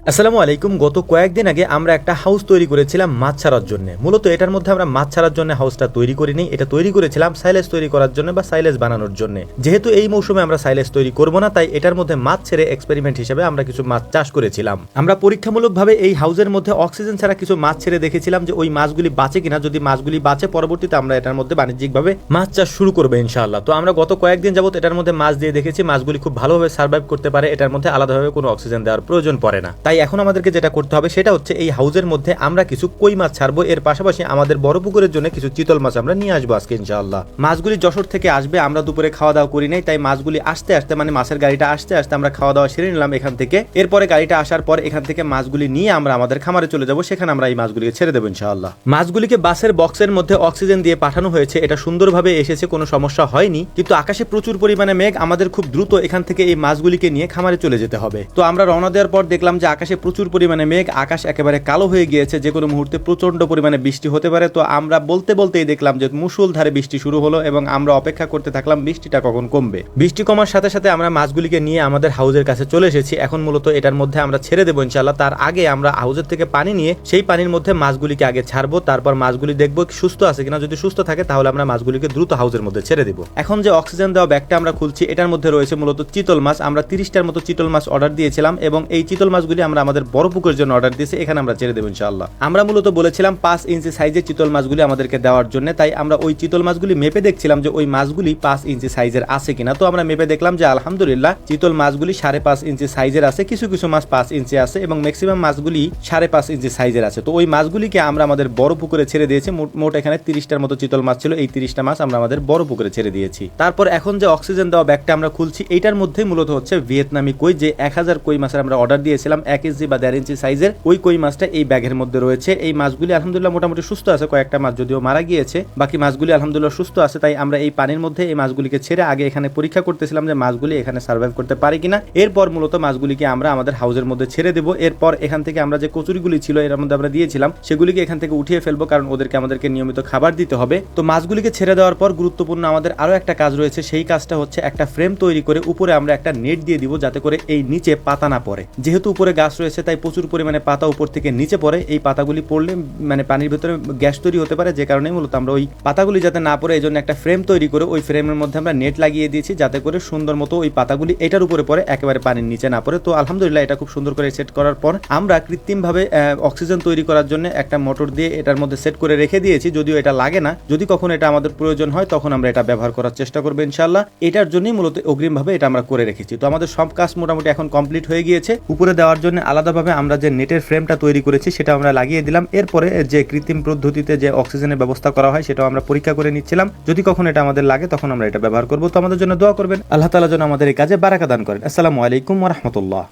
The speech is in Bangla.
আসসালামু আলাইকুম। গত কয়েকদিন আগে আমরা একটা হাউস তৈরি করেছিলাম মাছ ছাড়ার জন্য। মূলত এটার মধ্যে আমরা মাছ ছাড়ার জন্য হাউসটা তৈরি করিনি, এটা তৈরি করেছিলাম সাইলেজ তৈরি করার জন্য বা সাইলেজ বানানোর জন্য। যেহেতু এই মৌসুমে আমরা সাইলেজ তৈরি করব না, তাই এটার মধ্যে মাছ ছেড়ে এক্সপেরিমেন্ট হিসেবে আমরা কিছু মাছ চাষ করেছিলাম। আমরা পরীক্ষামূলকভাবে এই হাউসের মধ্যে অক্সিজেন ছাড়া কিছু মাছ ছেড়ে দেখেছিলাম যে ওই মাছগুলি বাঁচে কিনা। যদি মাছগুলি বাঁচে, পরবর্তীতে আমরা এটার মধ্যে বাণিজ্যিকভাবে মাছ চাষ শুরু করবো ইনশাআল্লাহ। তো আমরা গত কয়েকদিন যাবত এটার মধ্যে মাছ দিয়ে দেখেছি মাছগুলি খুব ভালোভাবে সার্ভাইভ করতে পারে, এটার মধ্যে আলাদাভাবে কোনো অক্সিজেন দেওয়ার প্রয়োজন পড়ে না। তাই এখন আমাদেরকে যেটা করতে হবে সেটা হচ্ছে এই হাউসের মধ্যে আমরা কিছু কই মাছ ছাড়বো, এর পাশাপাশি আমাদের বড় পুকুরের জন্য কিছু চিতল মাছ আমরা নিয়ে আসবো আজকে ইনশাআল্লাহ। মাছগুলি যশোর থেকে আসবে, আমরা দুপুরে খাওয়া দাওয়া করি নাই, তাই মাছগুলি আসতে আসতে মানে মাছের গাড়িটা আসতে আসতে আমরা খাওয়া দাওয়া সেরে নিলাম এখান থেকে। এরপরে গাড়িটা আসার পর এখান থেকে মাছগুলি নিয়ে আমরা আমাদের খামারে চলে যাবো, সেখানে আমরা এই মাছগুলিকে ছেড়ে দেবো ইনশাআল্লাহ। মাছগুলিকে বাসের বক্সের মধ্যে অক্সিজেন দিয়ে পাঠানো হয়েছে, এটা সুন্দরভাবে এসেছে, কোনো সমস্যা হয়নি। কিন্তু আকাশে প্রচুর পরিমাণে মেঘ, আমাদের খুব দ্রুত এখান থেকে এই মাছগুলিকে নিয়ে খামারে চলে যেতে হবে। তো আমরা রওনা দেওয়ার পর দেখলাম যে আকাশে প্রচুর পরিমাণে মেঘ, আকাশ একেবারে কালো হয়ে গিয়েছে, যে কোনো মুহূর্তে প্রচন্ড পরিমাণে বৃষ্টি হতে পারে। তো আমরা বলতেই দেখলাম যে মুষলধারে বৃষ্টি শুরু হলো এবং আমরা অপেক্ষা করতে থাকলাম বৃষ্টিটা কখন কমবে। বৃষ্টি কমার সাথে সাথে আমরা মাছগুলিকে নিয়ে আমাদের হাউজের কাছে চলে এসেছি। এখন মূলত এটার মধ্যে আমরা ছেড়ে দেবো ইনশাআল্লাহ। তার আগে আমরা হাউজের থেকে পানি নিয়ে সেই পানির মধ্যে মাছগুলিকে আগে ছাড়বো, তারপর মাছগুলি দেখবো সুস্থ আছে কিনা। যদি সুস্থ থাকে তাহলে আমরা মাছগুলিকে দ্রুত হাউজের মধ্যে ছেড়ে দেবো। এখন যে অক্সিজেন দেওয়া ব্যাগটা আমরা খুলছি, এটার মধ্যে রয়েছে মূলত চিতল মাছ। আমরা 30টার মতো চিতল মাছ অর্ডার দিয়েছিলাম এবং এই চিতল মাছগুলি আমরা আমাদের বড় পুকুরের জন্য অর্ডার দিয়েছি, এখানে আমরা ছেড়ে দেবো ইনশাআল্লাহ। আমরা মূলত বলেছিলাম 5 ইঞ্চি সাইজের চিতল মাছগুলি আমাদেরকে দেওয়ার জন্য, তাই আমরা ওই চিতল মাছগুলি মেপে দেখছিলাম যে ওই মাছগুলি 5 ইঞ্চি সাইজের আছে কিনা। তো আমরা মেপে দেখলাম যে আলহামদুলিল্লাহ চিতল মাছগুলি 5.5 ইঞ্চি সাইজের আছে, কিছু কিছু মাছ 5 ইঞ্চি আছে এবং ম্যাক্সিমাম মাছগুলি 5.5 ইঞ্চি সাইজের আছে। তো ওই মাছগুলিকে আমরা আমাদের বড় পুকুরে ছেড়ে দিয়েছি। মোট এখানে 30টার মতো চিতল মাছ ছিল, এই 30টা মাছ আমরা আমাদের বড় পুকুরে ছেড়ে দিয়েছি। তারপর এখন যে অক্সিজেন দেওয়া ব্যাগটা আমরা খুলছি, এইটার মধ্যে মূলত হচ্ছে ভিয়েতনামি কই, যে 1000 কই মাছের আমরা অর্ডার দিয়েছিলাম 1 ইঞ্চি বা 1.5 ইঞ্চি সাইজের, ওই কই মাছটা এই ব্যাগের মধ্যে রয়েছে। এই মাছগুলি আলহামদুলিল্লাহ মোটামুটি সুস্থ আছে, কয়েকটা মাছ যদিও মারা গিয়েছে, বাকি মাছগুলি আলহামদুলিল্লাহ সুস্থ আছে। তাই আমরা এই পানির মধ্যে এই মাছগুলিকে ছেড়ে আগে এখানে পরীক্ষা করতেছিলাম যে মাছগুলি এখানে সার্ভাইভ করতে পারে কিনা। এরপর মূলত মাছগুলিকে আমরা আমাদের হাউজের মধ্যে ছেড়ে দেবো। এরপর এখান থেকে আমরা যে কচুরিগুলি ছিল এর মধ্যে আমরা দিয়েছিলাম, সেগুলিকে এখান থেকে উঠিয়ে ফেলবো, কারণ আমাদেরকে নিয়মিত খাবার দিতে হবে। তো মাছগুলিকে ছেড়ে দেওয়ার পর গুরুত্বপূর্ণ আমাদের আরো একটা কাজ রয়েছে, সেই কাজটা হচ্ছে একটা ফ্রেম তৈরি করে উপরে আমরা একটা নেট দিয়ে দিব, যাতে করে এই নিচে পাতা না পড়ে। যেহেতু উপরে গাছ রয়েছে তাই প্রচুর পরিমাণে পাতা উপর থেকে নিচে পড়ে, এই পাতাগুলি পড়লে মানে পানির ভিতরে গ্যাস তৈরি হতে পারে, যে কারণে মূলত আমরা ওই পাতাগুলি যাতে না পড়ে এই জন্য একটা ফ্রেম তৈরি করে ওই ফ্রেমের মধ্যে আমরা নেট লাগিয়ে দিয়েছি, যাতে করে সুন্দর মতো ওই পাতাগুলি এটার উপরে পড়ে, একেবারে পানির নিচে না পড়ে। তো আলহামদুলিল্লাহ এটা খুব সুন্দর করে সেট করার পর আমরা কৃত্রিমভাবে অক্সিজেন তৈরি করার জন্য একটা মোটর দিয়ে এটার মধ্যে সেট করে রেখে দিয়েছি। যদিও এটা লাগে না, যদি কখন এটা আমাদের প্রয়োজন হয় তখন আমরা এটা ব্যবহার করার চেষ্টা করবো ইনশাআল্লাহ। এটার জন্যই মূলত অগ্রিমভাবে এটা আমরা করে রেখেছি। তো আমাদের সব কাজ মোটামুটি এখন কমপ্লিট হয়ে গিয়েছে। উপরে দেওয়ার জন্য আলাদাভাবে আমরা যে নেটের ফ্রেমটা তৈরি করেছি সেটা আমরা লাগিয়ে দিলাম। এরপরে যে কৃত্রিম পদ্ধতিতে যে অক্সিজেনের ব্যবস্থা করা হয় সেটাও আমরা পরীক্ষা করে নিচ্ছিলাম, যদি কখন এটা আমাদের লাগে তখন আমরা এটা ব্যবহার করবো। তো আমাদের জন্য দোয়া করবেন, আল্লাহ তাআলা যেন আমাদের এই কাজে বারাকা দান করেন। আসসালামু আলাইকুম ওয়া রাহমাতুল্লাহ।